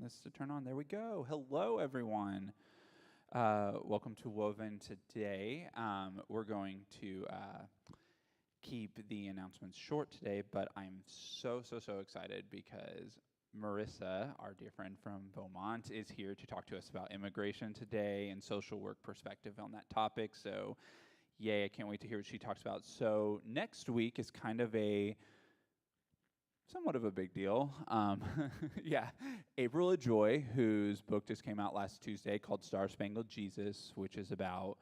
this to turn on. There we go. Hello, everyone. Welcome to Woven today. We're going to keep the announcements short today, but I'm so excited because Marissa, our dear friend from Beaumont, is here to talk to us about immigration today and social work perspective on that topic. So, yay, I can't wait to hear what she talks about. So, next week is kind of somewhat of a big deal. Yeah, April LaJoy, whose book just came out last Tuesday called Star Spangled Jesus, which is about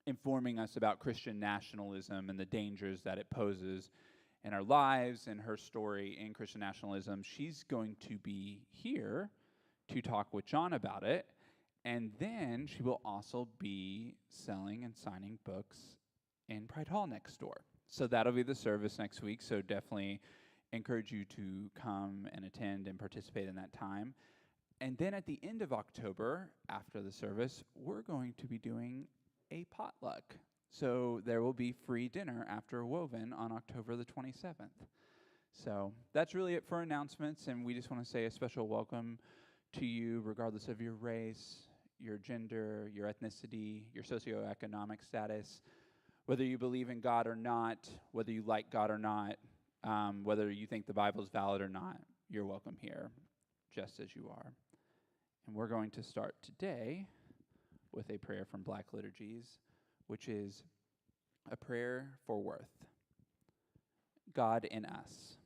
informing us about Christian nationalism and the dangers that it poses in our lives and her story in Christian nationalism. She's going to be here to talk with John about it. And then she will also be selling and signing books in Pride Hall next door. So that'll be the service next week. So definitely encourage you to come and attend and participate in that time. And then at the end of October, after the service, we're going to be doing a potluck. So there will be free dinner after Woven on October the 27th. So that's really it for announcements. And we just want to say a special welcome to you, regardless of your race, your gender, your ethnicity, your socioeconomic status. Whether you believe in God or not, whether you like God or not, whether you think the Bible is valid or not, you're welcome here, just as you are. And we're going to start today with a prayer from Black Liturgies, which is a prayer for worth. God in us,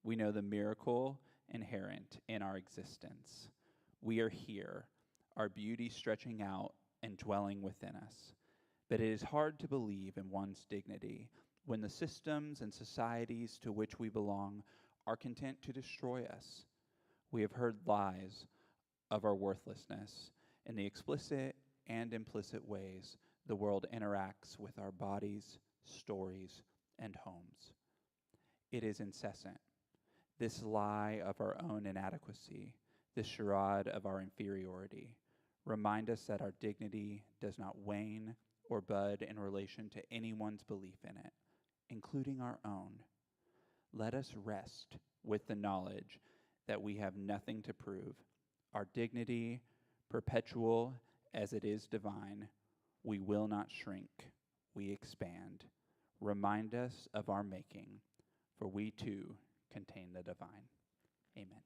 we know the miracle inherent in our existence. We are here, our beauty stretching out and dwelling within us. But it is hard to believe in one's dignity when the systems and societies to which we belong are content to destroy us. We have heard lies of our worthlessness in the explicit and implicit ways the world interacts with our bodies, stories, and homes. It is incessant. This lie of our own inadequacy, this charade of our inferiority, remind us that our dignity does not wane or bud in relation to anyone's belief in it, including our own. Let us rest with the knowledge that we have nothing to prove. Our dignity, perpetual as it is divine, we will not shrink, we expand. Remind us of our making, for we too contain the divine. Amen.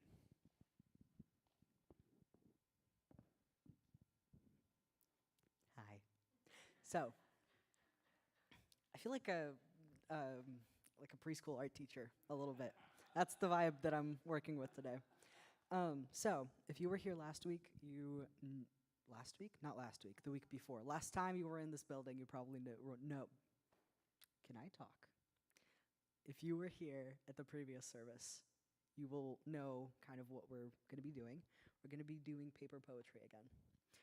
So, I feel like a preschool art teacher a little bit. That's the vibe that I'm working with today. So, if you were here last week, last week? Not last week, the week before. Last time you were in this building, you probably know. Can I talk? If you were here at the previous service, you will know kind of what we're going to be doing. We're going to be doing paper poetry again.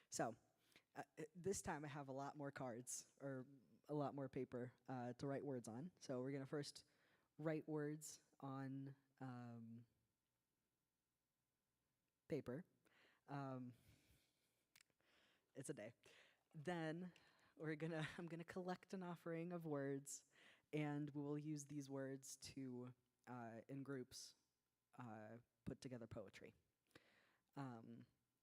So, this time I have a lot more cards, or a lot more paper to write words on. So we're going to first write words on paper. It's a day. Then I'm gonna collect an offering of words, and we will use these words to, in groups, put together poetry.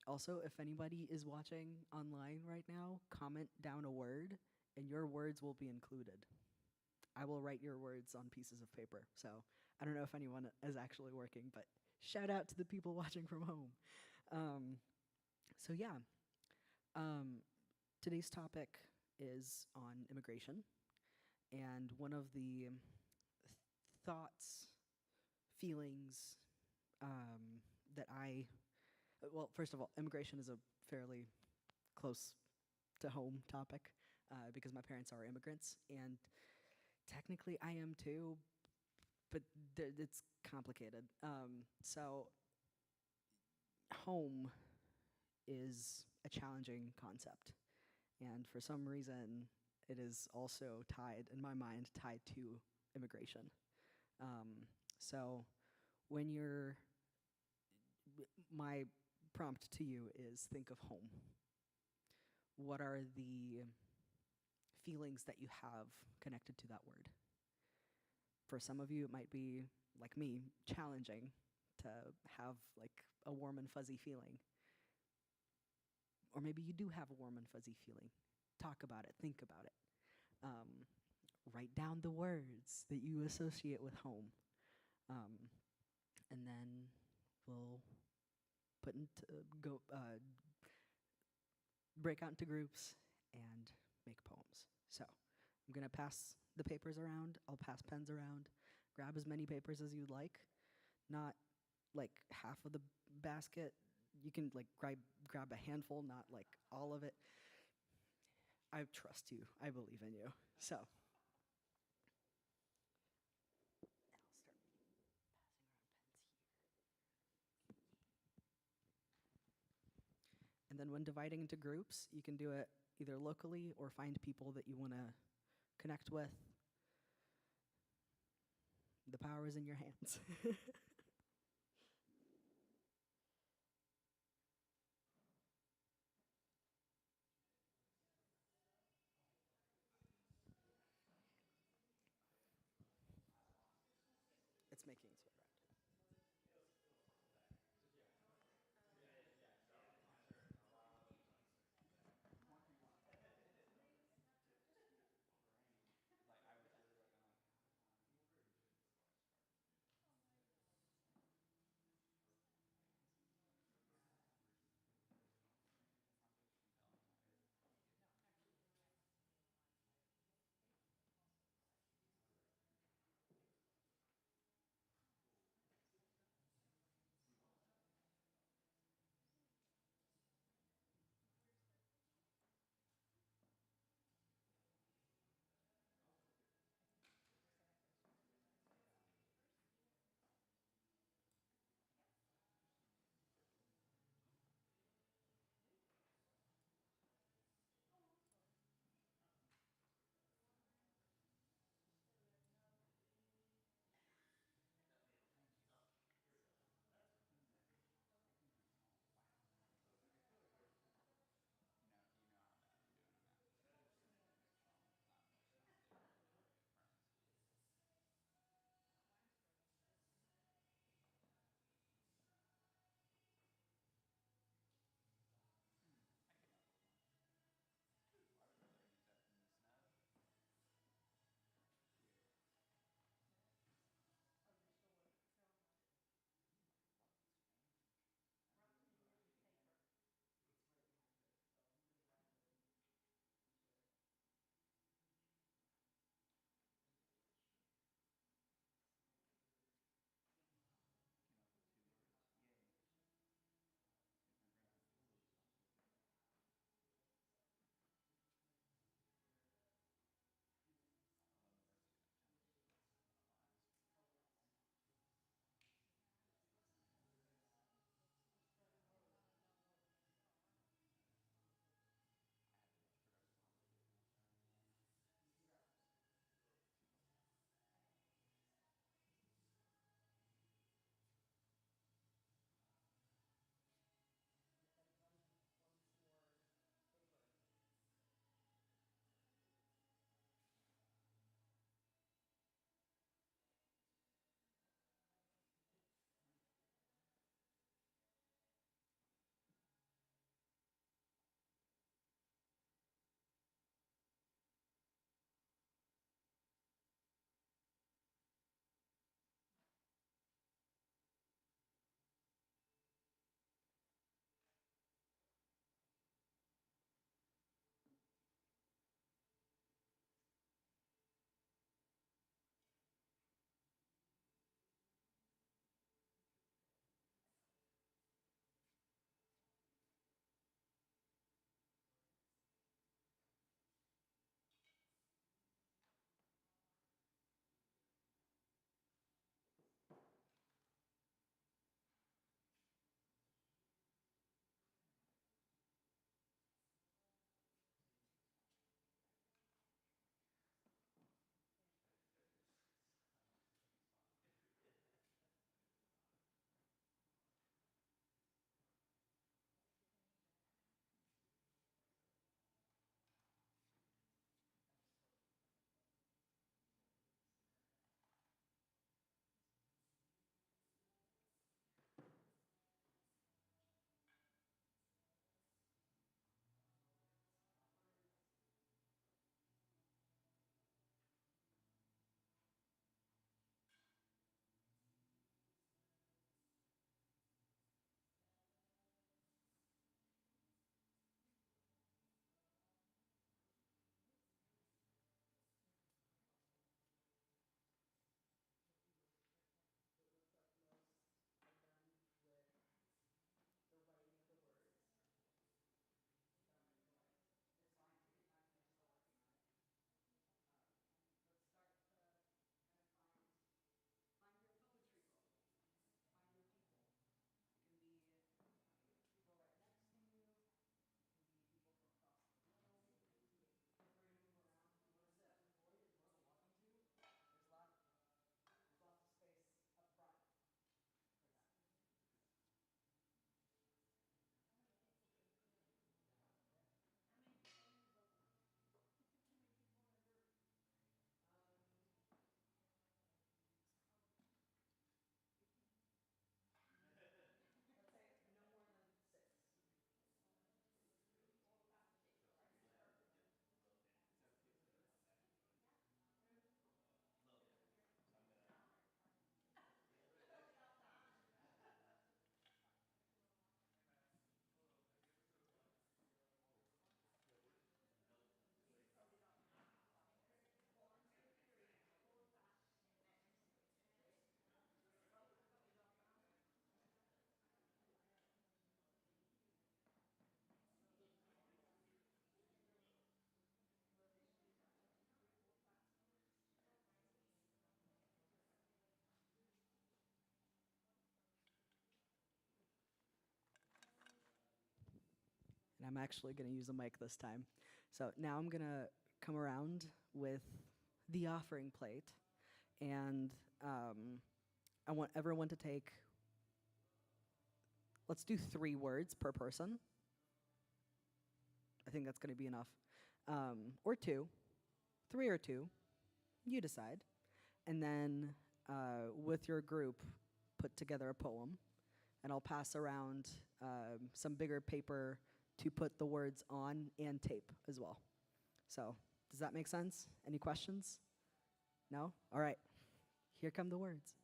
Also, if anybody is watching online right now, comment down a word, and your words will be included. I will write your words on pieces of paper. So I don't know if anyone is actually working, but shout out to the people watching from home. So yeah, today's topic is on immigration. And one of the thoughts, feelings that well, first of all, immigration is a fairly close to home topic because my parents are immigrants, and technically I am too, but it's complicated. So home is a challenging concept, and for some reason it is also tied, in my mind, tied to immigration. So when my prompt to you is think of home. What are the feelings that you have connected to that word? For some of you, it might be, like me, challenging to have like a warm and fuzzy feeling. Or maybe you do have a warm and fuzzy feeling. Talk about it, think about it. Um, Write down the words that you associate with home. Um, and then we'll put into go break out into groups and make poems. So I'm gonna pass the papers around. I'll pass pens around. Grab as many papers as you'd like. Not like half of the basket. You can like grab a handful, not like all of it. I trust you. I believe in you. So. And then when dividing into groups, you can do it either locally or find people that you want to connect with. The power is in your hands. It's making its way around. and I'm actually going to use a mic this time. So now I'm going to come around with the offering plate, and I want everyone to take, let's do 3 words per person. I think that's going to be enough. Or 2, 3 or 2, you decide. And then with your group, put together a poem. And I'll pass around some bigger paper to put the words on and tape as well. So, does that make sense? Any questions? No? All right. Here come the words.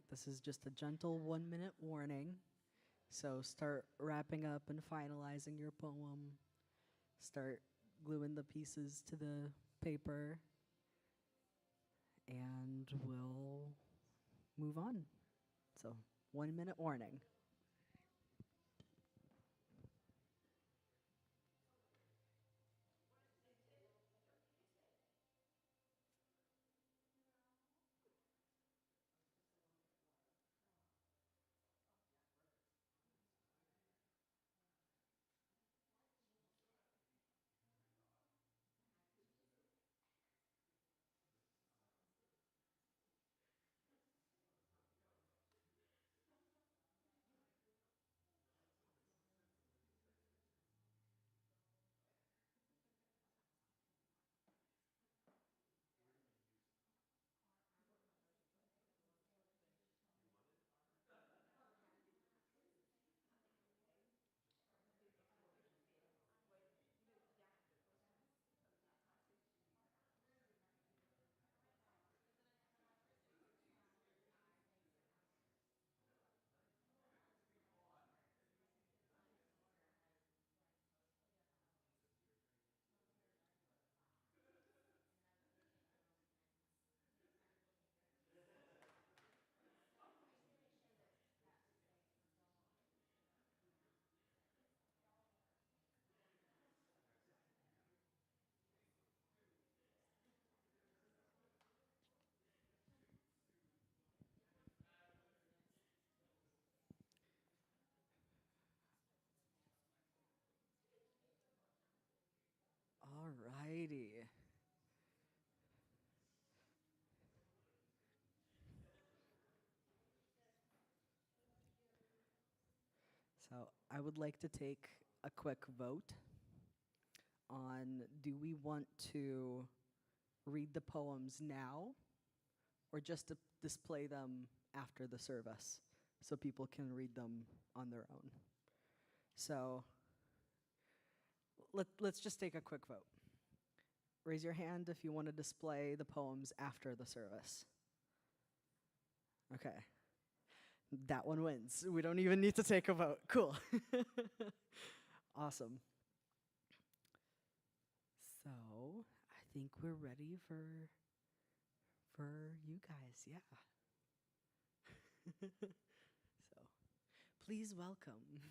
right, this is just a gentle 1 minute warning. So start wrapping up and finalizing your poem. Start gluing the pieces to the paper, and we'll move on. So, 1 minute warning. Alrighty. So, I would like to take a quick vote on, do we want to read the poems now or just to display them after the service so people can read them on their own? So, let's just take a quick vote. Raise your hand if you want to display the poems after the service. Okay. That one wins. We don't even need to take a vote. Cool. Awesome. So, I think we're ready for you guys. Yeah. So, please welcome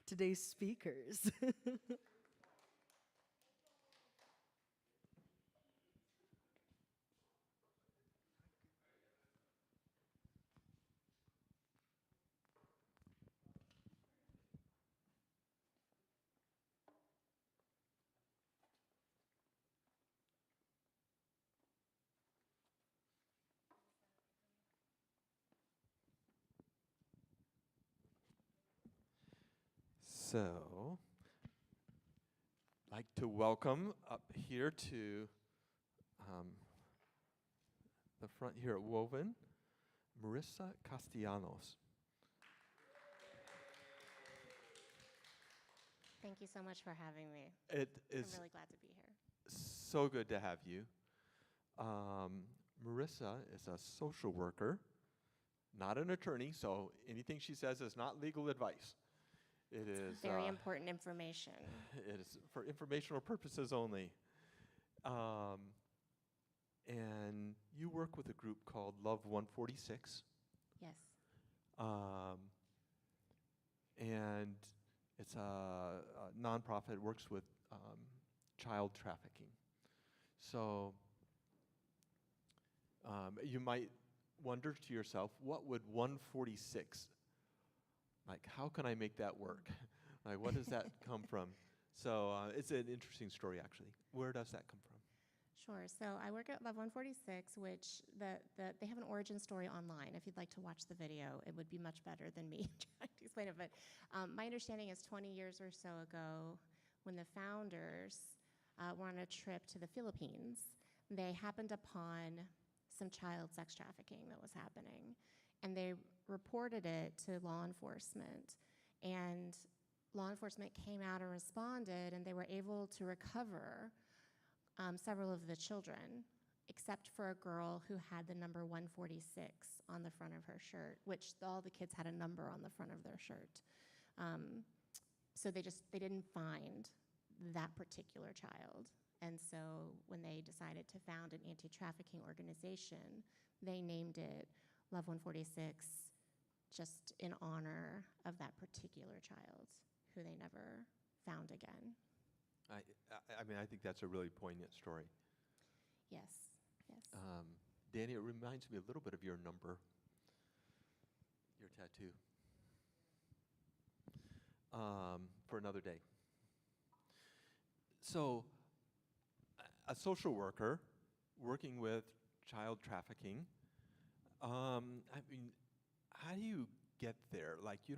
today's speakers. So, I'd like to welcome up here to the front here at Woven, Marissa Castellanos. Thank you so much for having me. It I'm is really glad to be here. so good to have you. Marissa is a social worker, not an attorney, so anything she says is not legal advice. It is Very important information. It is for informational purposes only. And you work with a group called Love 146. Yes. And it's a nonprofit, works with child trafficking. So you might wonder to yourself, what would 146, like how can I make that work? Like what does that come from? So it's an interesting story actually. Where does that come from? Sure. So I work at Love 146, which they have an origin story online. If you'd like to watch the video, it would be much better than me trying to explain it. But my understanding is 20 years or so ago, when the founders were on a trip to the Philippines, they happened upon some child sex trafficking that was happening. And they reported it to law enforcement. And law enforcement came out and responded, and they were able to recover several of the children except for a girl who had the number 146 on the front of her shirt, which all the kids had a number on the front of their shirt. So they didn't find that particular child. And so when they decided to found an anti-trafficking organization, they named it Love 146 just in honor of that particular child who they never found again. I mean, I think that's a really poignant story. Yes, yes. Danny, it reminds me a little bit of your number, your tattoo, for another day. So, a social worker working with child trafficking, I mean, how do you get there? Like, do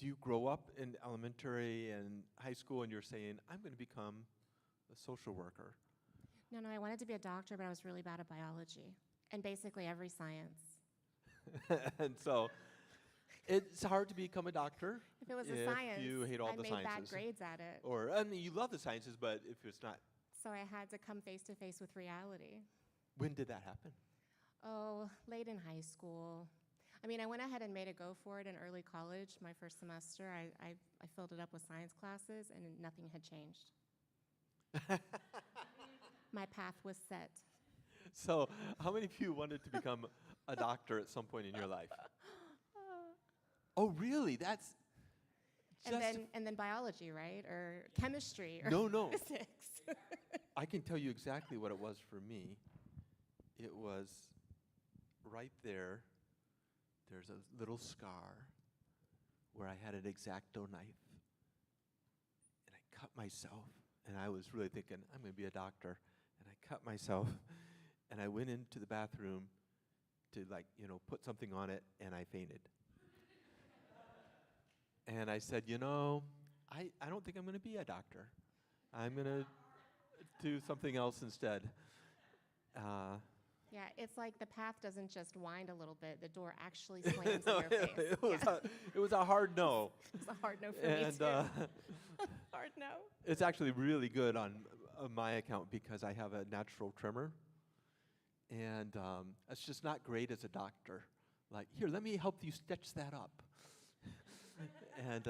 you grow up in elementary and high school and you're saying, I'm going to become a social worker? No, I wanted to be a doctor, but I was really bad at biology and basically every science. And so it's hard to become a doctor If it was if a science, you hate all I the made sciences. bad grades at it. Or, I mean, you love the sciences, but if it's not, So I had to come face to face with reality. when did that happen? Oh, late in high school. I mean, I went ahead and made a go for it in early college. My first semester, I filled it up with science classes, and nothing had changed. My path was set. So, how many of you wanted to become a doctor at some point in your life? Oh, really? That's just And then biology, right? Or chemistry, or No. physics. I can tell you exactly what it was for me. It was right there. There's a little scar where I had an X-Acto knife, and I cut myself. And I was really thinking, I'm going to be a doctor. And I cut myself, and I went into the bathroom to, put something on it, and I fainted. And I said, I don't think I'm going to be a doctor. I'm going to do something else instead. Yeah, it's like the path doesn't just wind a little bit. The door actually slams in your face. It was a hard no. It's a hard no for me, And too. Hard no. it's actually really good on my account because I have a natural tremor. And it's just not great as a doctor. Like, here, let me help you stitch that up. And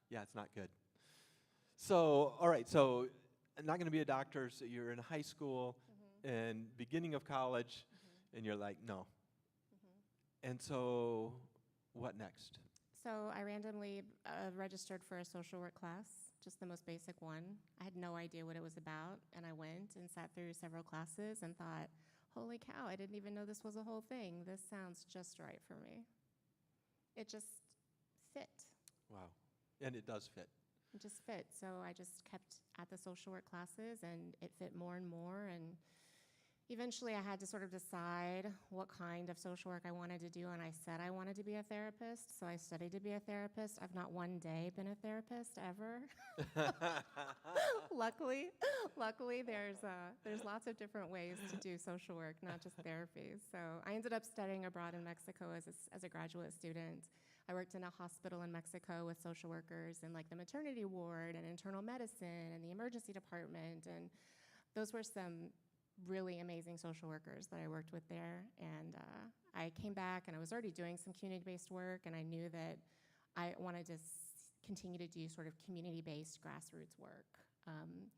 yeah, it's not good. So, all right, so I'm not going to be a doctor, so you're in high school and beginning of college, and you're like, no. And so, what next? So I randomly registered for a social work class, just the most basic one. I had no idea what it was about, and I went and sat through several classes and thought, holy cow, I didn't even know this was a whole thing. This sounds just right for me. It just fit. Wow. And it does fit. It just fit. So I just kept at the social work classes, and it fit more and more. And eventually I had to sort of decide what kind of social work I wanted to do, and I said I wanted to be a therapist, so I studied to be a therapist. I've not one day been a therapist ever. Luckily, there's lots of different ways to do social work, not just therapy. So I ended up studying abroad in Mexico as a graduate student. I worked in a hospital in Mexico with social workers in like the maternity ward and internal medicine and the emergency department, and those were some really amazing social workers that I worked with there. And I came back and I was already doing some community-based work, and I knew that I wanted to continue to do sort of community-based grassroots work.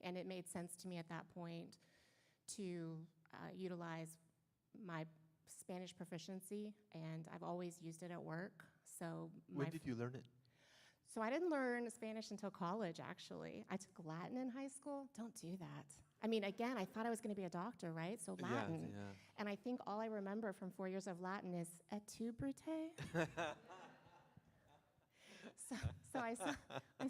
And it made sense to me at that point to utilize my Spanish proficiency, and I've always used it at work. So When did you learn it? So I didn't learn Spanish until college, actually. I took Latin in high school. Don't do that. I mean, again, I thought I was going to be a doctor, right? So Latin. Yeah. And I think all I remember from 4 years of Latin is et tu, Brute? So I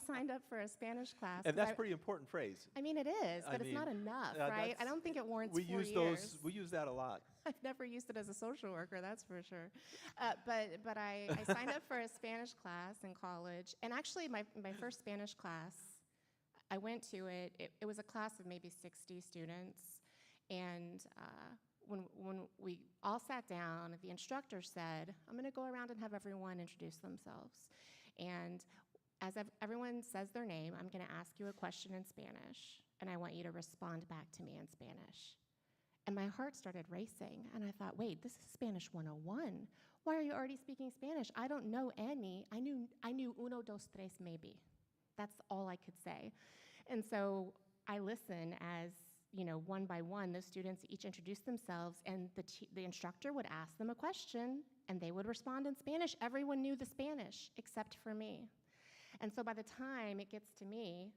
signed up for a Spanish class. And that's a pretty important phrase. I mean, it is, I but it's not mean, enough, yeah, right? I don't think it warrants we 4 use years. We use that a lot. I've never used it as a social worker, that's for sure. But I signed up for a Spanish class in college. And actually, my first Spanish class, I went to it. It was a class of maybe 60 students. And when we all sat down, the instructor said, I'm going to go around and have everyone introduce themselves. And as everyone says their name, I'm going to ask you a question in Spanish. and I want you to respond back to me in Spanish. And my heart started racing, and I thought, wait, this is Spanish 101. Why are you already speaking Spanish? I don't know any. I knew uno, dos, tres, maybe. That's all I could say. And so I listen as, one by one, those students each introduced themselves, and the instructor would ask them a question, and they would respond in Spanish. Everyone knew the Spanish except for me. And so by the time it gets to me,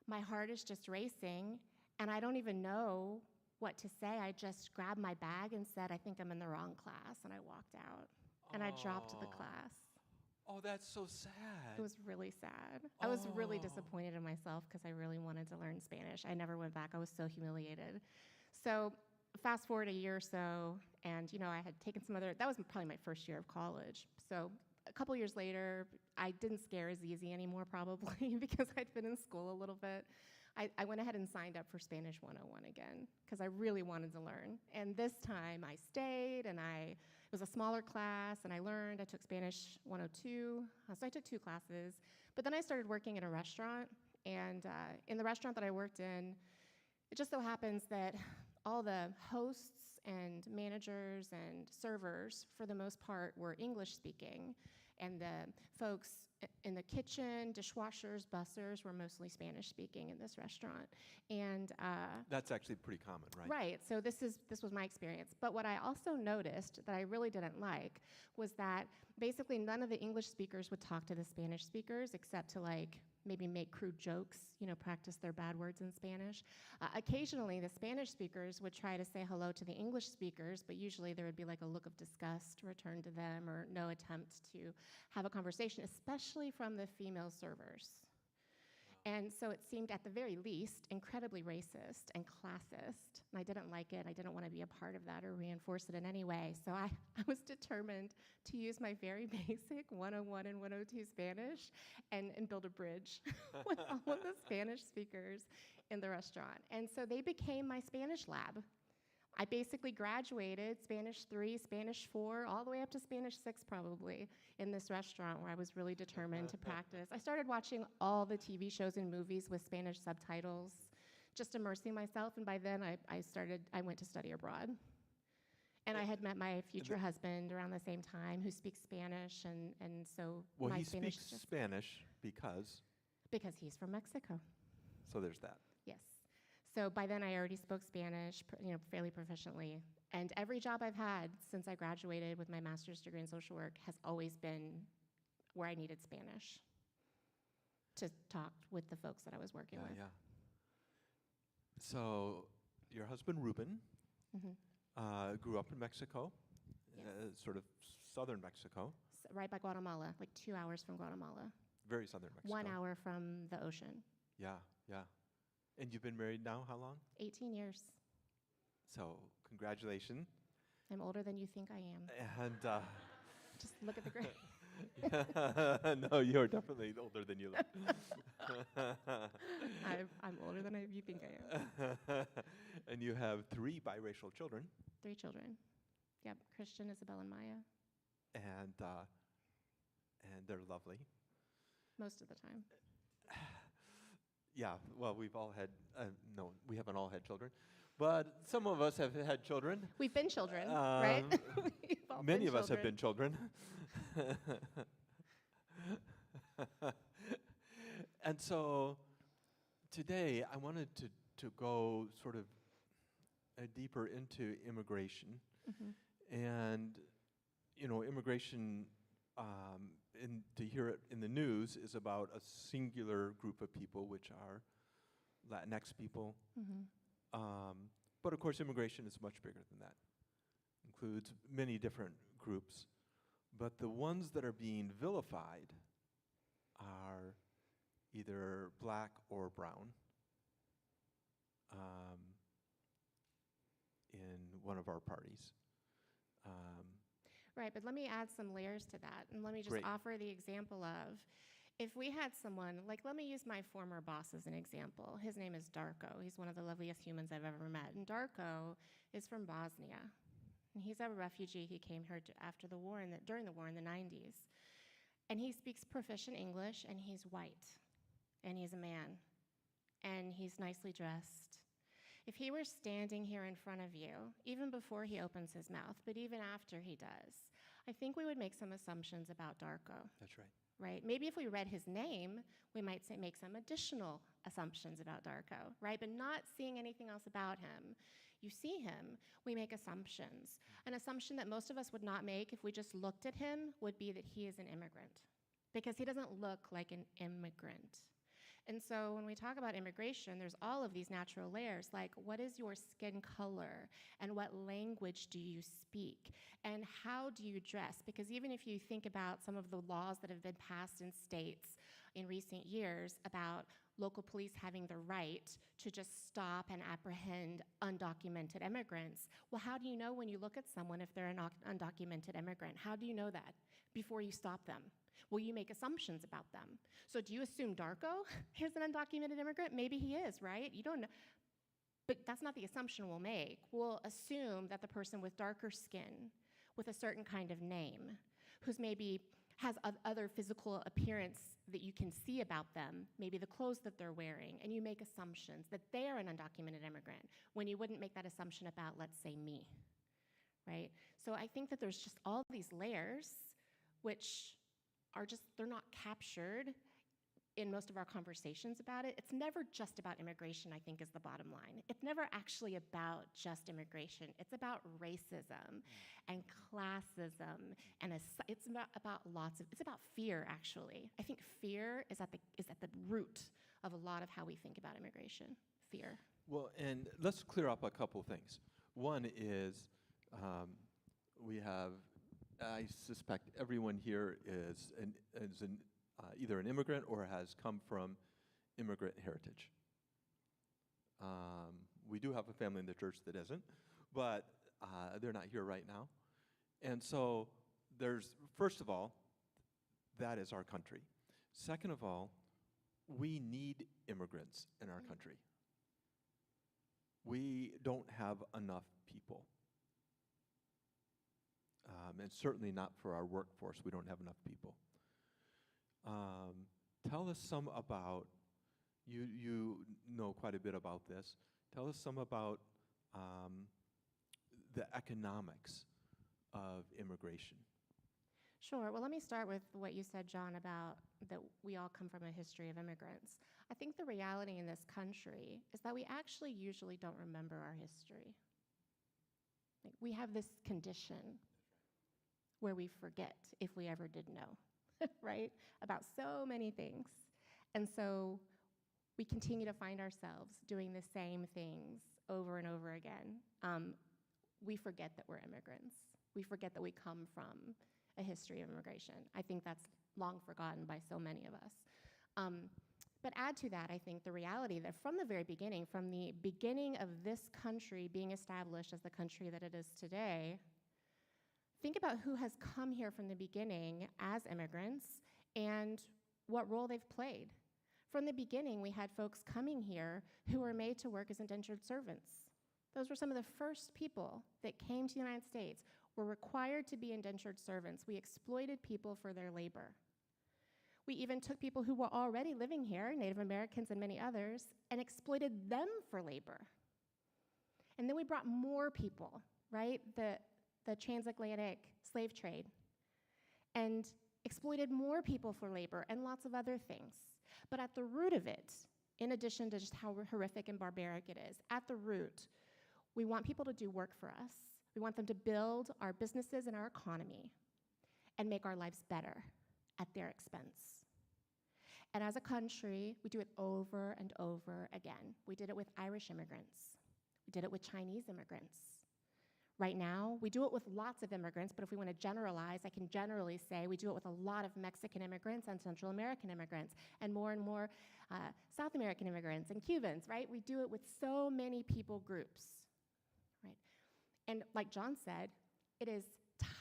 my heart is just racing, and I don't even know what to say. I just grabbed my bag and said, I think I'm in the wrong class, and I walked out, and I dropped the class. Oh, that's so sad. It was really sad. I was really Oh. disappointed in myself because I really wanted to learn Spanish. I never went back. I was so humiliated. So fast forward a year or so, and I had taken that was probably my first year of college. So a couple years later, I didn't scare as easy anymore probably because I'd been in school a little bit. I went ahead and signed up for Spanish 101 again because I really wanted to learn. And this time I stayed, and it was a smaller class, and I learned. I took Spanish 102, so I took 2 classes. But then I started working in a restaurant, and in the restaurant that I worked in, it just so happens that all the hosts and managers and servers, for the most part, were English speaking, and the folks in the kitchen, dishwashers, bussers, were mostly Spanish speaking in this restaurant. And That's actually pretty common, right? right, so this was my experience. But what I also noticed that I really didn't like was that basically none of the English speakers would talk to the Spanish speakers except to maybe make crude jokes, practice their bad words in Spanish. Occasionally, the Spanish speakers would try to say hello to the English speakers, but usually there would be a look of disgust returned to them or no attempt to have a conversation, especially from the female servers. And so it seemed, at the very least, incredibly racist and classist. And I didn't like it. I didn't want to be a part of that or reinforce it in any way. So I was determined to use my very basic 101 and 102 Spanish and build a bridge with all of the Spanish speakers in the restaurant. And so they became my Spanish lab. I basically graduated Spanish 3, Spanish 4, all the way up to Spanish 6 probably in this restaurant where I was really determined to practice. I started watching all the TV shows and movies with Spanish subtitles, just immersing myself, and by then I went to study abroad. And I had met my future husband around the same time who speaks Spanish, and so Well, my he Spanish speaks Spanish because he's from Mexico. so there's that. Yes. So by then I already spoke Spanish, fairly proficiently. And every job I've had since I graduated with my master's degree in social work has always been where I needed Spanish to talk with the folks that I was working with. Yeah. So your husband, Ruben, grew up in Mexico, Yes. sort of southern Mexico, Right by Guatemala, 2 hours from Guatemala. very southern Mexico. 1 hour from the ocean. Yeah. And you've been married now how long? 18 years. So congratulations. I'm older than you think I am. And Just look at the grade. no, you're definitely older than you look. I'm older than you think I am. And you have 3 biracial children, 3 children. Yep, Christian, Isabel, and Maya, and they're lovely. most of the time. Yeah, well, we've all had, no, we haven't all had children, but some of us have had children. We've been children, right? We've all Many been of us have children. been children. And so today I wanted to go sort of deeper into immigration. And, immigration, to hear it in the news, is about a singular group of people, which are Latinx people. But of course, immigration is much bigger than that. Includes many different groups. But the ones that are being vilified are either black or brown in one of our parties. Right, but let me add some layers to that, and let me just Great. offer the example of, if we had someone, let me use my former boss as an example. His name is Darko. He's one of the loveliest humans I've ever met, and Darko is from Bosnia, and he's a refugee. He came here after the war, during the war in the 90s, and he speaks proficient English, and he's white, and he's a man, and he's nicely dressed, if he were standing here in front of you, even before he opens his mouth, but even after he does, I think we would make some assumptions about Darko. That's right. Right? Maybe if we read his name, we might make some additional assumptions about Darko, right? But not seeing anything else about him. You see him, we make assumptions. An assumption that most of us would not make if we just looked at him would be that he is an immigrant, because he doesn't look like an immigrant. And so when we talk about immigration, there's all of these natural layers, like what is your skin color, and what language do you speak, and how do you dress? Because even if you think about some of the laws that have been passed in states in recent years about local police having the right to just stop and apprehend undocumented immigrants, well, how do you know when you look at someone if they're an undocumented immigrant? How do you know that before you stop them? Well, you make assumptions about them. So do you assume Darko is an undocumented immigrant? Maybe he is, right? You don't know. But that's not the assumption we'll make. We'll assume that the person with darker skin, with a certain kind of name, who's maybe has other physical appearance that you can see about them, maybe the clothes that they're wearing, and you make assumptions that they are an undocumented immigrant when you wouldn't make that assumption about, let's say, me, right? So I think that there's just all these layers which are just, they're not captured in most of our conversations about it. It's never just about immigration, I think, is the bottom line. It's never actually about just immigration. It's about racism and classism, and it's about it's about fear, actually. I think fear is at the root of a lot of how we think about immigration, fear. Well, and let's clear up a couple things. One is we have, I suspect everyone here is either an immigrant or has come from immigrant heritage. We do have a family in the church that isn't, but they're not here right now. And so first of all, that is our country. Second of all, we need immigrants in our country. We don't have enough people. And certainly not for our workforce, we don't have enough people. Tell us some about, you know quite a bit about this, tell us some about the economics of immigration. Sure. Well, let me start with what you said, John, about that we all come from a history of immigrants. I think the reality in this country is that we actually usually don't remember our history. Like, we have this condition where we forget, if we ever did know, right, about so many things. And so we continue to find ourselves doing the same things over and over again. We forget that we're immigrants. We forget that we come from a history of immigration. I think that's long forgotten by so many of us. But add to that, I think, the reality that from the very beginning, from the beginning of this country being established as the country that it is today, think about who has come here from the beginning as immigrants and what role they've played. From the beginning, we had folks coming here who were made to work as indentured servants. Those were some of the first people that came to the United States, were required to be indentured servants. We exploited people for their labor. We even took people who were already living here, Native Americans and many others, and exploited them for labor. And then we brought more people, right? The transatlantic slave trade, and exploited more people for labor and lots of other things. But at the root of it, in addition to just how horrific and barbaric it is, at the root, we want people to do work for us. We want them to build our businesses and our economy and make our lives better at their expense. And as a country, we do it over and over again. We did it with Irish immigrants. We did it with Chinese immigrants. Right now, we do it with lots of immigrants, but if we want to generalize, I can generally say we do it with a lot of Mexican immigrants and Central American immigrants, and more South American immigrants and Cubans, right? We do it with so many people groups, right? And like John said, it is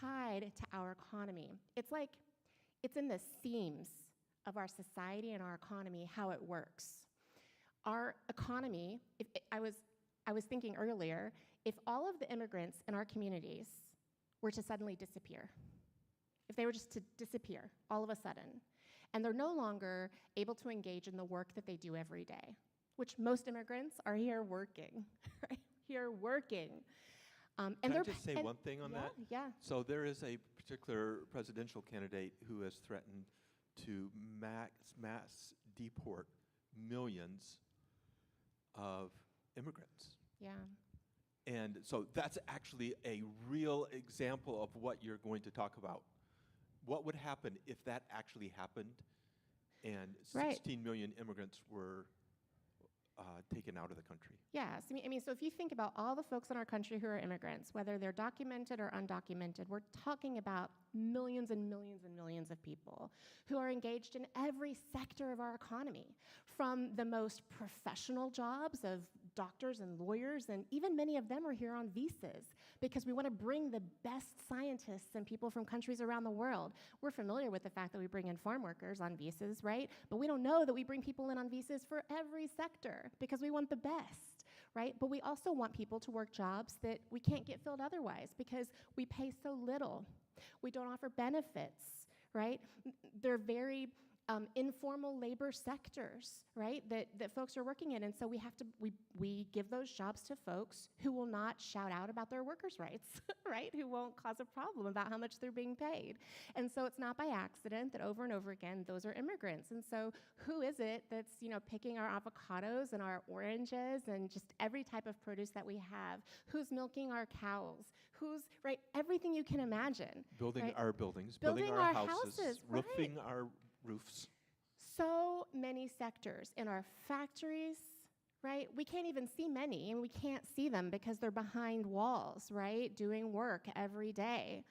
tied to our economy. It's like, it's in the seams of our society and our economy, how it works. Our economy, I was thinking earlier, if all of the immigrants in our communities were to suddenly disappear, if they were just to disappear all of a sudden, and they're no longer able to engage in the work that they do every day, which most immigrants are here working, right? Here working. Can I just say one thing on that? Yeah. So there is a particular presidential candidate who has threatened to mass deport millions of immigrants. Yeah. And so that's actually a real example of what you're going to talk about. What would happen if that actually happened and Right. 16 million immigrants were taken out of the country? Yes. I mean, so if you think about all the folks in our country who are immigrants, whether they're documented or undocumented, we're talking about millions and millions and millions of people who are engaged in every sector of our economy, from the most professional jobs of doctors and lawyers, and even many of them are here on visas because we want to bring the best scientists and people from countries around the world. We're familiar with the fact that we bring in farm workers on visas, right? But we don't know that we bring people in on visas for every sector because we want the best, right? But we also want people to work jobs that we can't get filled otherwise because we pay so little. We don't offer benefits, right? They're very informal labor sectors, right, that folks are working in. And so we give those jobs to folks who will not shout out about their workers' rights, right, who won't cause a problem about how much they're being paid. And so it's not by accident that over and over again, those are immigrants. And so who is it that's, picking our avocados and our oranges and just every type of produce that we have? Who's milking our cows? Who's, right, everything you can imagine. Building right? our buildings, Building building our our houses, houses, roofing right. our roofs. So many sectors in our factories, right? We can't even see many, and we can't see them because they're behind walls, right? Doing work every day.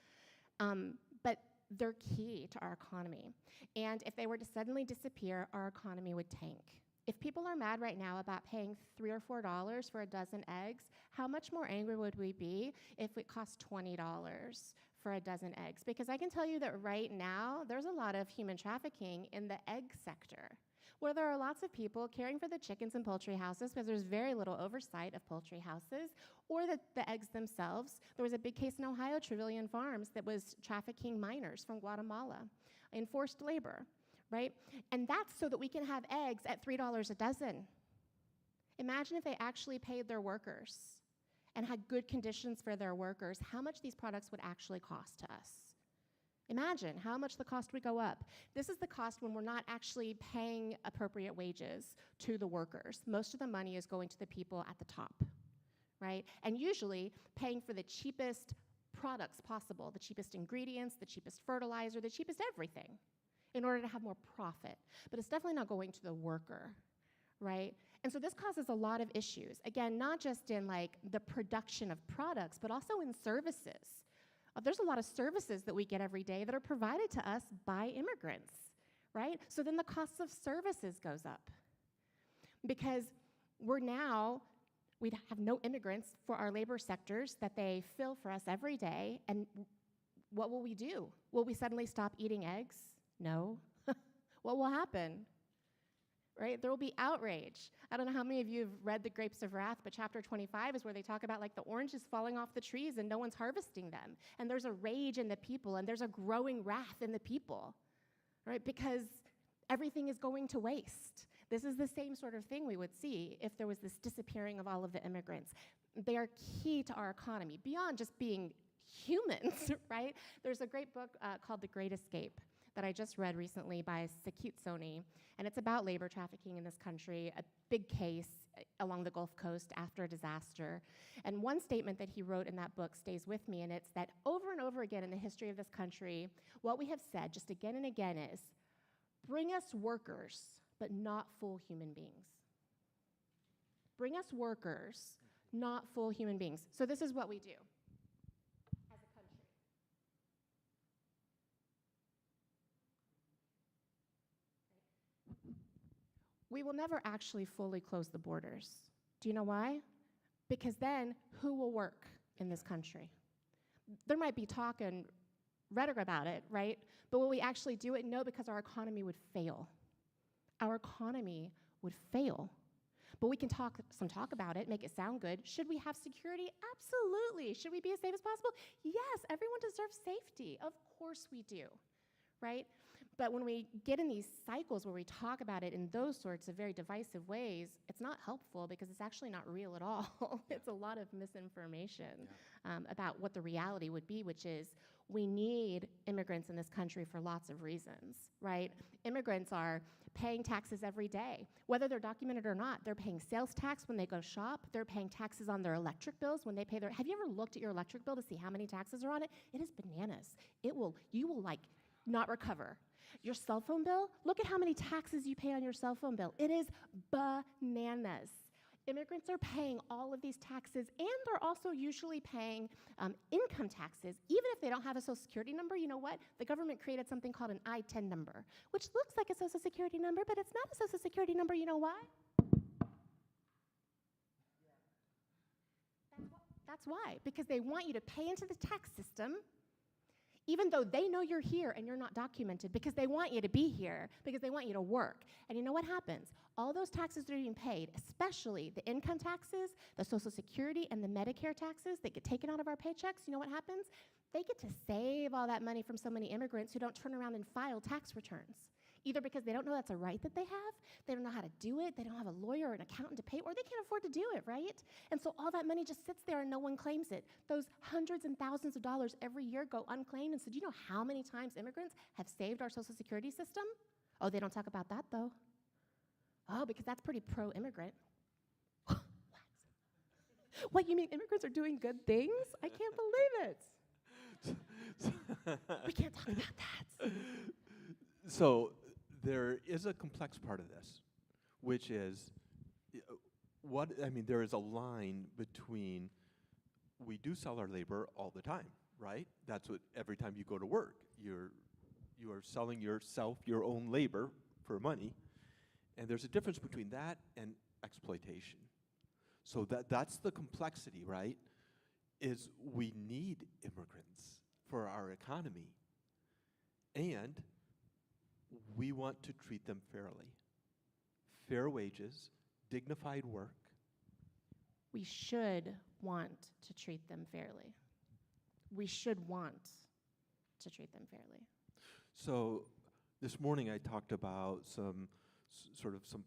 But they're key to our economy. And if they were to suddenly disappear, our economy would tank. If people are mad right now about paying $3 or $4 for a dozen eggs, how much more angry would we be if it cost $20 for a dozen eggs? Because I can tell you that right now, there's a lot of human trafficking in the egg sector, where there are lots of people caring for the chickens in poultry houses because there's very little oversight of poultry houses, or the eggs themselves. There was a big case in Ohio, Trevelyan Farms, that was trafficking minors from Guatemala in forced labor, right? And that's so that we can have eggs at $3 a dozen. Imagine if they actually paid their workers and had good conditions for their workers, how much these products would actually cost to us. Imagine how much the cost would go up. This is the cost when we're not actually paying appropriate wages to the workers. Most of the money is going to the people at the top, right? And usually paying for the cheapest products possible, the cheapest ingredients, the cheapest fertilizer, the cheapest everything in order to have more profit. But it's definitely not going to the worker, right? And so this causes a lot of issues. Again, not just in the production of products, but also in services. There's a lot of services that we get every day that are provided to us by immigrants, right? So then the cost of services goes up because we'd have no immigrants for our labor sectors that they fill for us every day. And what will we do? Will we suddenly stop eating eggs? No. What will happen? Right? There will be outrage. I don't know how many of you have read The Grapes of Wrath, but chapter 25 is where they talk about the oranges falling off the trees and no one's harvesting them. And there's a rage in the people, and there's a growing wrath in the people, right? Because everything is going to waste. This is the same sort of thing we would see if there was this disappearing of all of the immigrants. They are key to our economy, beyond just being humans, right? There's a great book called The Great Escape that I just read recently by Sakit Soni, and it's about labor trafficking in this country, a big case along the Gulf Coast after a disaster. And one statement that he wrote in that book stays with me, and it's that over and over again in the history of this country, what we have said just again and again is, bring us workers, but not full human beings. Bring us workers, not full human beings. So this is what we do. We will never actually fully close the borders. Do you know why? Because then who will work in this country? There might be talk and rhetoric about it, right? But will we actually do it? No, because our economy would fail. Our economy would fail. But we can talk about it, make it sound good. Should we have security? Absolutely. Should we be as safe as possible? Yes, everyone deserves safety. Of course we do, right? But when we get in these cycles where we talk about it in those sorts of very divisive ways, it's not helpful because it's actually not real at all. It's a lot of misinformation about what the reality would be, which is we need immigrants in this country for lots of reasons, right? Immigrants are paying taxes every day, whether they're documented or not. They're paying sales tax when they go shop. They're paying taxes on their electric bills when they pay their. Have you ever looked at your electric bill to see how many taxes are on it? It is bananas. You will like not recover. Your cell phone bill, look at how many taxes you pay on your cell phone bill. It is bananas. Immigrants are paying all of these taxes, and they're also usually paying income taxes. Even if they don't have a Social Security number, you know what? The government created something called an I-10 number, which looks like a Social Security number, but it's not a Social Security number. You know why? That's why, because they want you to pay into the tax system, even though they know you're here and you're not documented, because they want you to be here, because they want you to work. And you know what happens? All those taxes that are being paid, especially the income taxes, the Social Security, and the Medicare taxes that get taken out of our paychecks, you know what happens? They get to save all that money from so many immigrants who don't turn around and file tax returns, either because they don't know that's a right that they have, they don't know how to do it, they don't have a lawyer or an accountant to pay, or they can't afford to do it, right? And so all that money just sits there and no one claims it. Those hundreds and thousands of dollars every year go unclaimed. And so do you know how many times immigrants have saved our Social Security system? Oh, they don't talk about that, though. Oh, because that's pretty pro-immigrant. What, you mean immigrants are doing good things? I can't believe it. We can't talk about that. So there is a complex part of this, which is there is a line between we do sell our labor all the time, right? That's what every time you go to work, you are selling yourself your own labor for money, and there's a difference between that and exploitation. So that's the complexity, right? Is we need immigrants for our economy, and we want to treat them fairly. Fair wages, dignified work. We should want to treat them fairly. We should want to treat them fairly. So this morning I talked about some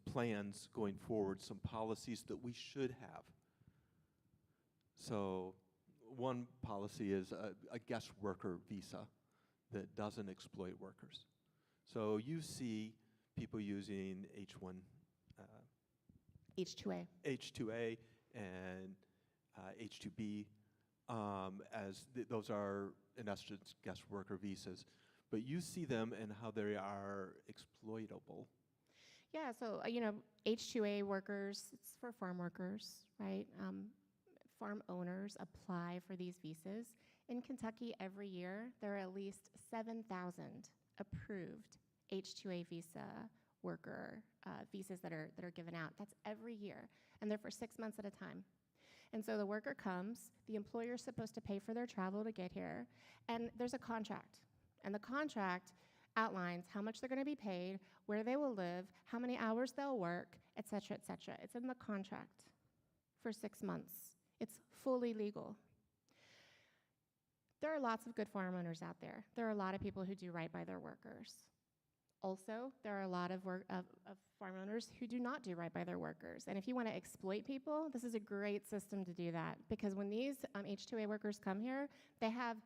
plans going forward, some policies that we should have. So one policy is a guest worker visa that doesn't exploit workers. So you see people using H2A and H2B as those are, in essence, guest worker visas. But you see them and how they are exploitable. Yeah, so, H2A workers, it's for farm workers, right? Farm owners apply for these visas. In Kentucky, every year, there are at least 7,000 approved H2A visa worker visas that are given out. That's every year, and they're for 6 months at a time. And so the worker comes, the employer's supposed to pay for their travel to get here, and there's a contract. And the contract outlines how much they're going to be paid, where they will live, how many hours they'll work, et cetera, et cetera. It's in the contract for 6 months. It's fully legal. There are lots of good farm owners out there. There are a lot of people who do right by their workers. Also, there are a lot of farm owners who do not do right by their workers. And if you want to exploit people, this is a great system to do that. Because when these H2A workers come here, they have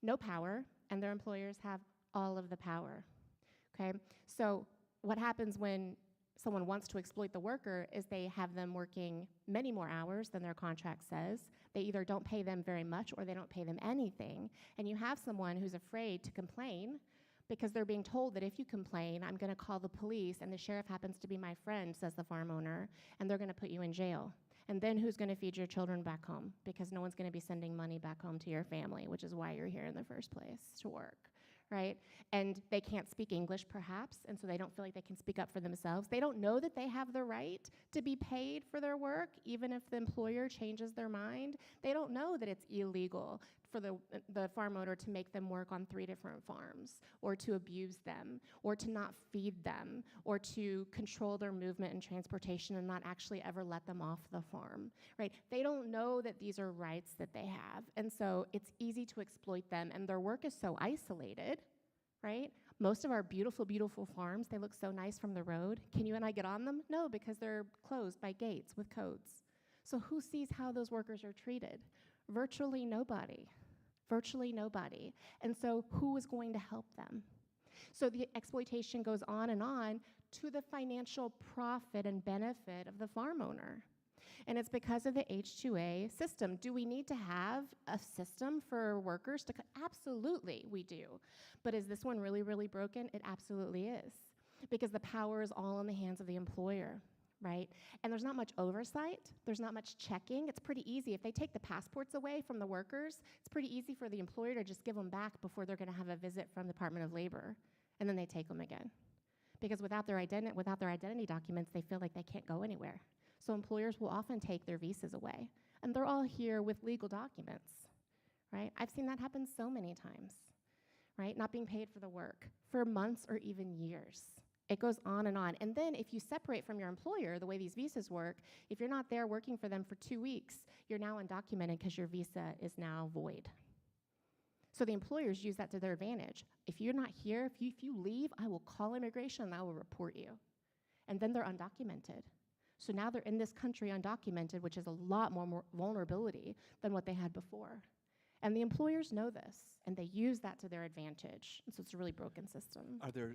no power, and their employers have all of the power. Okay? So what happens when someone wants to exploit the worker is they have them working many more hours than their contract says. They either don't pay them very much or they don't pay them anything. And you have someone who's afraid to complain because they're being told that if you complain, I'm going to call the police, and the sheriff happens to be my friend, says the farm owner, and they're going to put you in jail. And then who's going to feed your children back home? Because no one's going to be sending money back home to your family, which is why you're here in the first place, to work, right? And they can't speak English, perhaps, and so they don't feel like they can speak up for themselves. They don't know that they have the right to be paid for their work, even if the employer changes their mind. They don't know that it's illegal for the farm owner to make them work on 3 different farms, or to abuse them, or to not feed them, or to control their movement and transportation and not actually ever let them off the farm, right? They don't know that these are rights that they have, and so it's easy to exploit them, and their work is so isolated, right? Most of our beautiful, beautiful farms, they look so nice from the road. Can you and I get on them? No, because they're closed by gates with codes. So who sees how those workers are treated? Virtually nobody. Virtually nobody. And so who is going to help them? So the exploitation goes on to the financial profit and benefit of the farm owner. And it's because of the H-2A system. Do we need to have a system for workers to absolutely, we do. But is this one really, really broken? It absolutely is. Because the power is all in the hands of the employer, right? And there's not much oversight. There's not much checking. It's pretty easy. If they take the passports away from the workers, it's pretty easy for the employer to just give them back before they're going to have a visit from the Department of Labor. And then they take them again. Because without their identity documents, they feel like they can't go anywhere. So employers will often take their visas away. And they're all here with legal documents, right? I've seen that happen so many times, right? Not being paid for the work for months or even years. It goes on. And then if you separate from your employer, the way these visas work, if you're not there working for them for 2 weeks, you're now undocumented because your visa is now void. So the employers use that to their advantage. If you're not here, if you leave, I will call immigration and I will report you. And then they're undocumented. So now they're in this country undocumented, which is a lot more vulnerability than what they had before. And the employers know this, and they use that to their advantage. And so it's a really broken system. Are there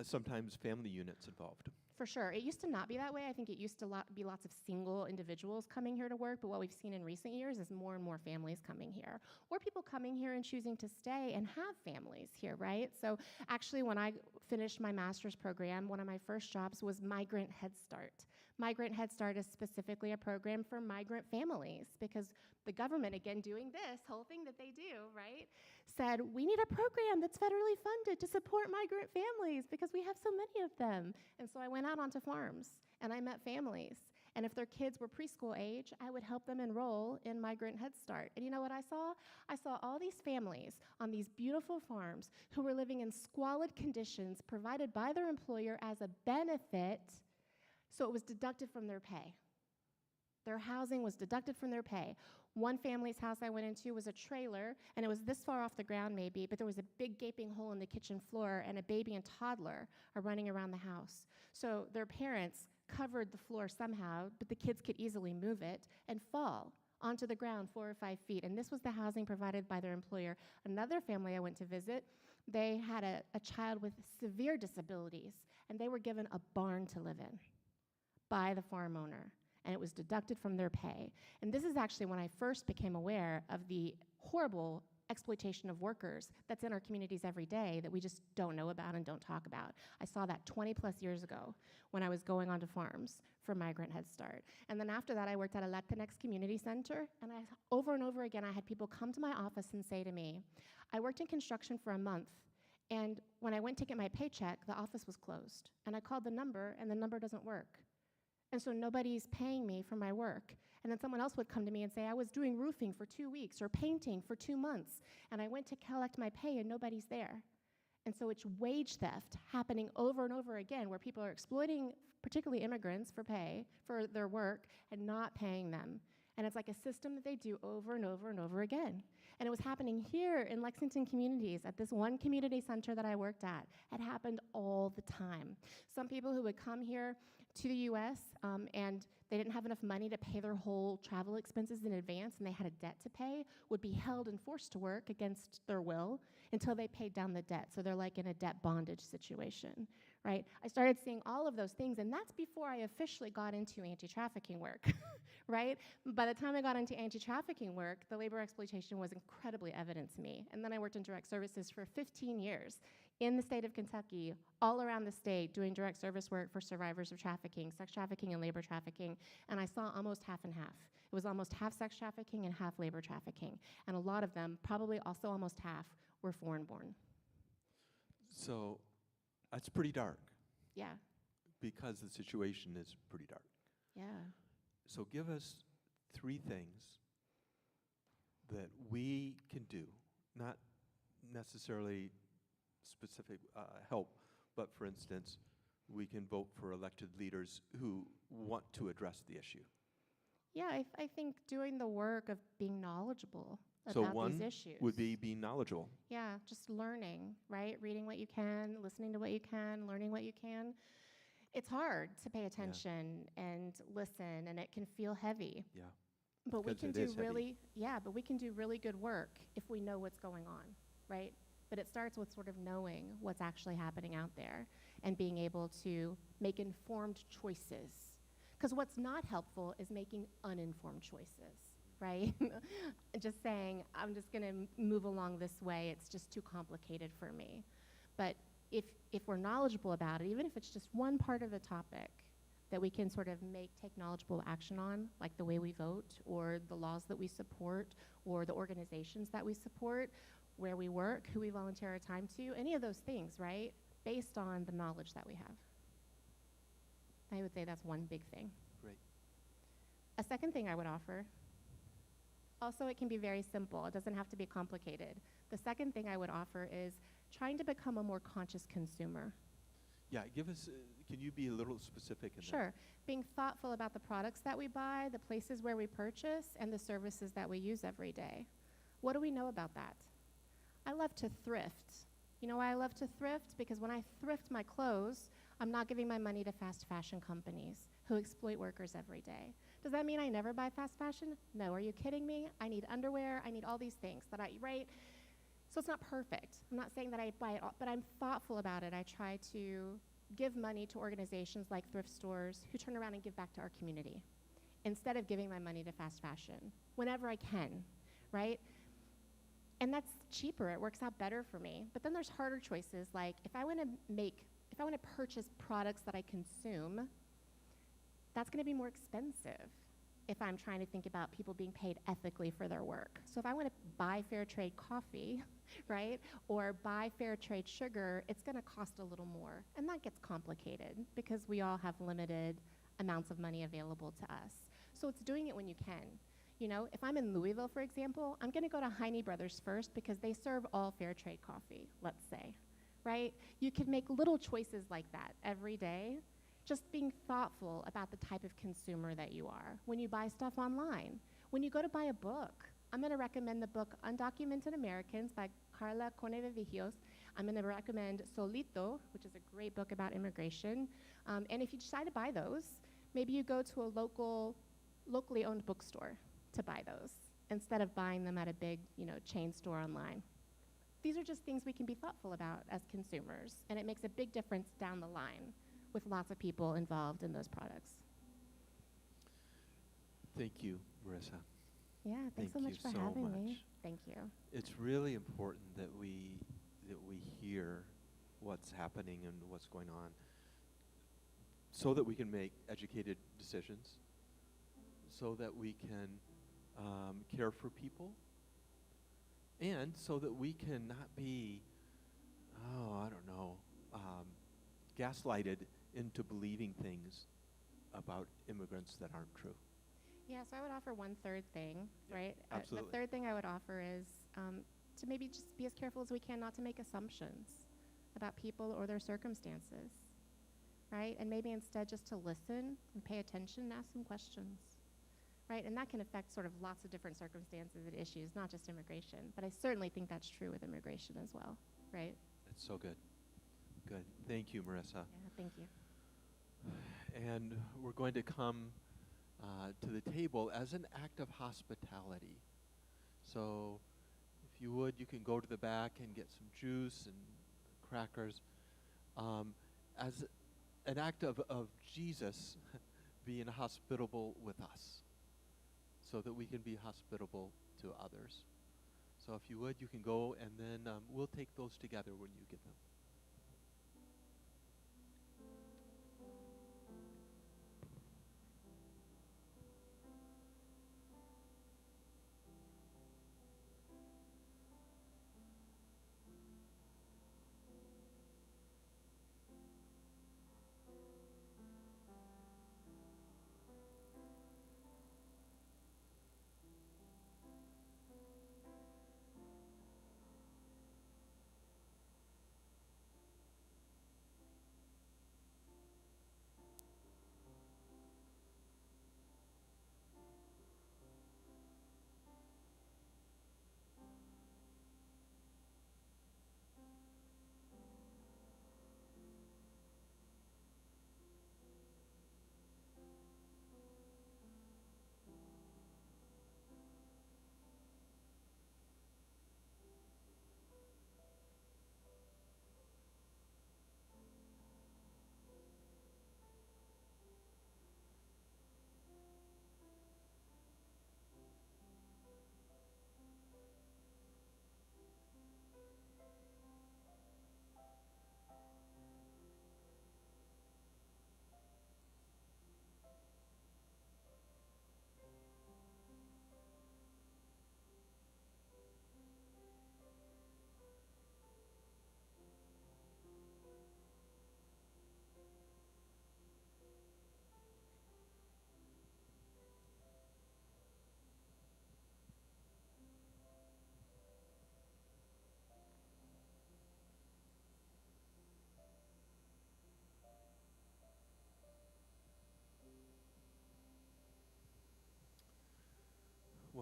sometimes family units involved? For sure. It used to not be that way. I think it used to be lots of single individuals coming here to work, but what we've seen in recent years is more and more families coming here, or people coming here and choosing to stay and have families here, right? So actually, when I finished my master's program, one of my first jobs was Migrant Head Start. Migrant Head Start is specifically a program for migrant families because the government, again, doing this whole thing that they do, right, said, we need a program that's federally funded to support migrant families because we have so many of them. And so I went out onto farms and I met families. And if their kids were preschool age, I would help them enroll in Migrant Head Start. And you know what I saw? I saw all these families on these beautiful farms who were living in squalid conditions provided by their employer as a benefit, so it was deducted from their pay. Their housing was deducted from their pay. One family's house I went into was a trailer, and it was this far off the ground maybe, but there was a big gaping hole in the kitchen floor, and a baby and toddler are running around the house. So their parents covered the floor somehow, but the kids could easily move it and fall onto the ground 4 or 5 feet. And this was the housing provided by their employer. Another family I went to visit, they had a child with severe disabilities, and they were given a barn to live in by the farm owner, and it was deducted from their pay. And this is actually when I first became aware of the horrible exploitation of workers that's in our communities every day that we just don't know about and don't talk about. I saw that 20 plus years ago when I was going onto farms for Migrant Head Start. And then after that, I worked at a Latinx community center, and over and over again, I had people come to my office and say to me, I worked in construction for a month, and when I went to get my paycheck, the office was closed. And I called the number, and the number doesn't work. And so nobody's paying me for my work. And then someone else would come to me and say, I was doing roofing for 2 weeks or painting for 2 months, and I went to collect my pay and nobody's there. And so it's wage theft happening over and over again, where people are exploiting particularly immigrants for pay for their work and not paying them. And it's like a system that they do over and over and over again. And it was happening here in Lexington communities at this one community center that I worked at. It happened all the time. Some people who would come here to the US and they didn't have enough money to pay their whole travel expenses in advance and they had a debt to pay, would be held and forced to work against their will until they paid down the debt. So they're like in a debt bondage situation, right? I started seeing all of those things, and that's before I officially got into anti-trafficking work, right? By the time I got into anti-trafficking work, the labor exploitation was incredibly evident to me. And then I worked in direct services for 15 years in the state of Kentucky, all around the state, doing direct service work for survivors of trafficking, sex trafficking and labor trafficking, and I saw almost half and half. It was almost half sex trafficking and half labor trafficking, and a lot of them, probably also almost half, were foreign-born. So that's pretty dark. Yeah. Because the situation is pretty dark. Yeah. So give us 3 things that we can do, not necessarily specific help, but for instance, we can vote for elected leaders who want to address the issue. Yeah, I think doing the work of being knowledgeable So about one these issues. would be being knowledgeable. Yeah, just learning, right? Reading what you can, listening to what you can, learning what you can. It's hard to pay attention and listen, and it can feel heavy. Yeah. But we 'Cause can it do is heavy. really, yeah, but we can do really good work if we know what's going on, right? But it starts with sort of knowing what's actually happening out there and being able to make informed choices. Because what's not helpful is making uninformed choices, right? Just saying, I'm just going to move along this way, it's just too complicated for me. But if we're knowledgeable about it, even if it's just one part of the topic that we can sort of take knowledgeable action on, like the way we vote or the laws that we support or the organizations that we support, where we work, who we volunteer our time to, any of those things, right? Based on the knowledge that we have. I would say that's one big thing. Great. A second thing I would offer, also it can be very simple. It doesn't have to be complicated. The second thing I would offer is trying to become a more conscious consumer. Yeah, give us, can you be a little specific in that? Sure. Being thoughtful about the products that we buy, the places where we purchase, and the services that we use every day. What do we know about that? I love to thrift. You know why I love to thrift? Because when I thrift my clothes, I'm not giving my money to fast fashion companies who exploit workers every day. Does that mean I never buy fast fashion? No, are you kidding me? I need underwear, I need all these things that right? So it's not perfect. I'm not saying that I buy it all, but I'm thoughtful about it. I try to give money to organizations like thrift stores who turn around and give back to our community instead of giving my money to fast fashion whenever I can, right? And that's cheaper, it works out better for me. But then there's harder choices, like if I want to purchase products that I consume, that's going to be more expensive if I'm trying to think about people being paid ethically for their work. So if I want to buy fair trade coffee, right, or buy fair trade sugar, it's going to cost a little more. And that gets complicated because we all have limited amounts of money available to us. So it's doing it when you can. You know, if I'm in Louisville, for example, I'm going to go to Heine Brothers first because they serve all fair trade coffee, let's say, right? You could make little choices like that every day, just being thoughtful about the type of consumer that you are. When you buy stuff online, when you go to buy a book, I'm going to recommend the book Undocumented Americans by Carla Conevivijos. I'm going to recommend Solito, which is a great book about immigration. And if you decide to buy those, maybe you go to a locally owned bookstore to buy those instead of buying them at a big, chain store online. These are just things we can be thoughtful about as consumers, and it makes a big difference down the line with lots of people involved in those products. Thank you, Marissa. Yeah, thanks so Thank much you for so having me. much. Thank you. It's really important that we hear what's happening and what's going on so that we can make educated decisions, so that we can care for people, and so that we can not be, gaslighted into believing things about immigrants that aren't true. Yeah, so I would offer one third thing, right? absolutely. The third thing I would offer is to maybe just be as careful as we can not to make assumptions about people or their circumstances, right? And maybe instead just to listen and pay attention and ask some questions, right? And that can affect sort of lots of different circumstances and issues, not just immigration. But I certainly think that's true with immigration as well, right? That's so good. Good. Thank you, Marissa. Yeah, thank you. And we're going to come to the table as an act of hospitality. So if you would, you can go to the back and get some juice and crackers as an act of Jesus being hospitable with us so that we can be hospitable to others. So if you would, you can go, and then we'll take those together when you get them.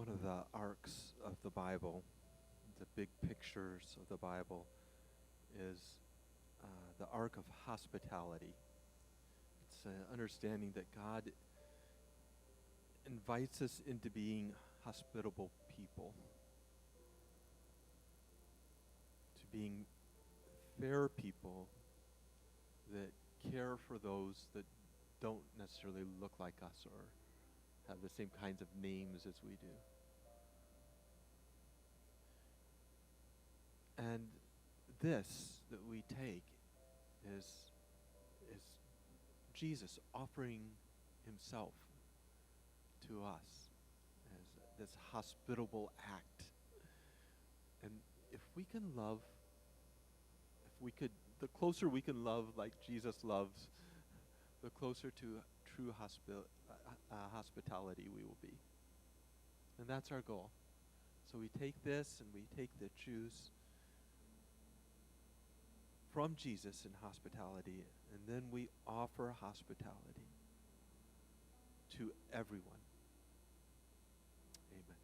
one of the arcs of the Bible, the big pictures of the Bible, is the arc of hospitality. It's understanding that God invites us into being hospitable people, to being fair people that care for those that don't necessarily look like us or have the same kinds of names as we do. And this that we take is Jesus offering himself to us as this hospitable act. And if we can love, the closer we can love like Jesus loves, the closer to true hospitality we will be. And that's our goal. So we take this and we take the juice from Jesus in hospitality, and then we offer hospitality to everyone. Amen.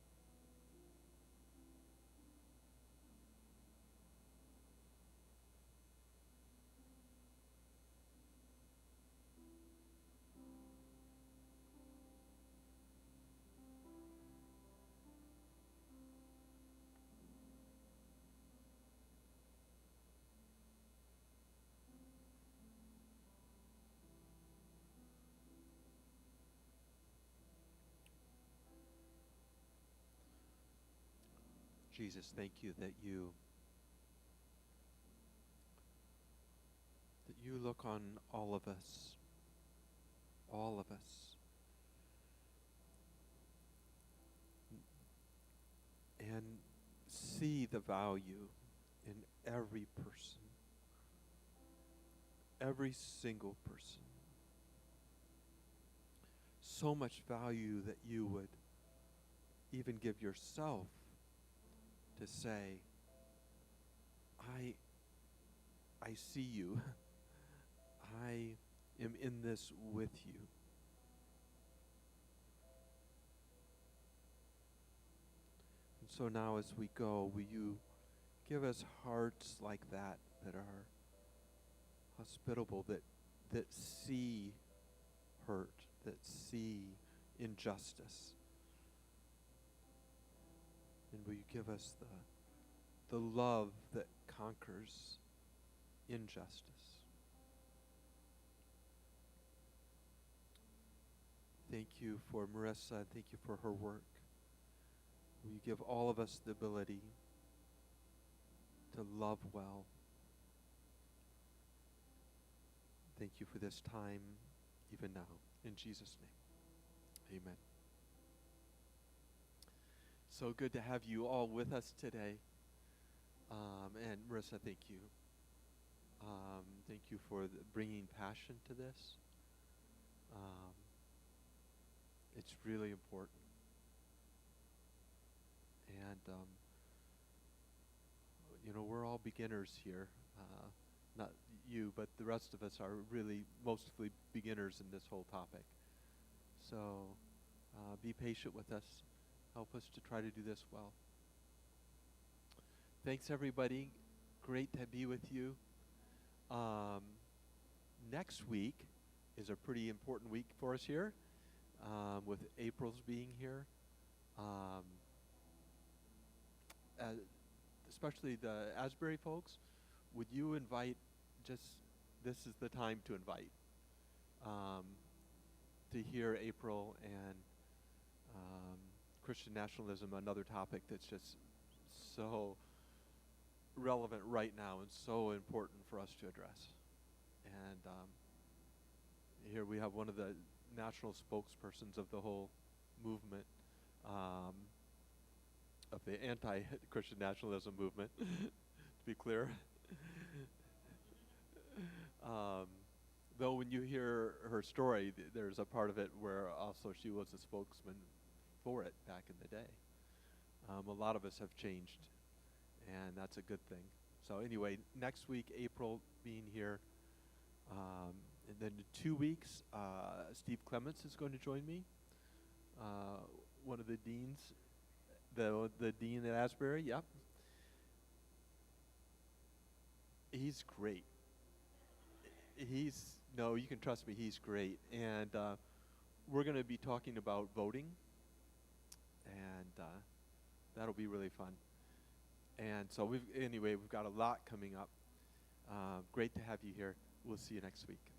Jesus, thank you that you look on all of us, and see the value in every person, every single person. So much value that you would even give yourself to say, I see you. I am in this with you. And so now as we go, will you give us hearts like that, that are hospitable, that see hurt, that see injustice. And will you give us the love that conquers injustice? Thank you for Marissa. Thank you for her work. Will you give all of us the ability to love well? Thank you for this time, even now. In Jesus' name, amen. So good to have you all with us today. And Marissa, thank you. Thank you for bringing passion to this. It's really important. And, we're all beginners here. Not you, but the rest of us are really mostly beginners in this whole topic. So be patient with us. Help us to try to do this well. Thanks, everybody. Great to be with you. Next week is a pretty important week for us here, with April's being here. Especially the Asbury folks, would you invite, this is the time to invite, to hear April and Christian nationalism, another topic that's just so relevant right now and so important for us to address. And here we have one of the national spokespersons of the whole movement, of the anti-Christian nationalism movement, to be clear. Though when you hear her story, there's a part of it where also she was a spokesman for it back in the day. A lot of us have changed, and that's a good thing. So anyway, next week, April being here, and then in 2 weeks, Steve Clements is going to join me, one of the deans the dean at Asbury. Yep. He's great. No, you can trust me. He's great, and we're going to be talking about voting, and that'll be really fun. And so we've got a lot coming up. Great to have you here. We'll see you next week.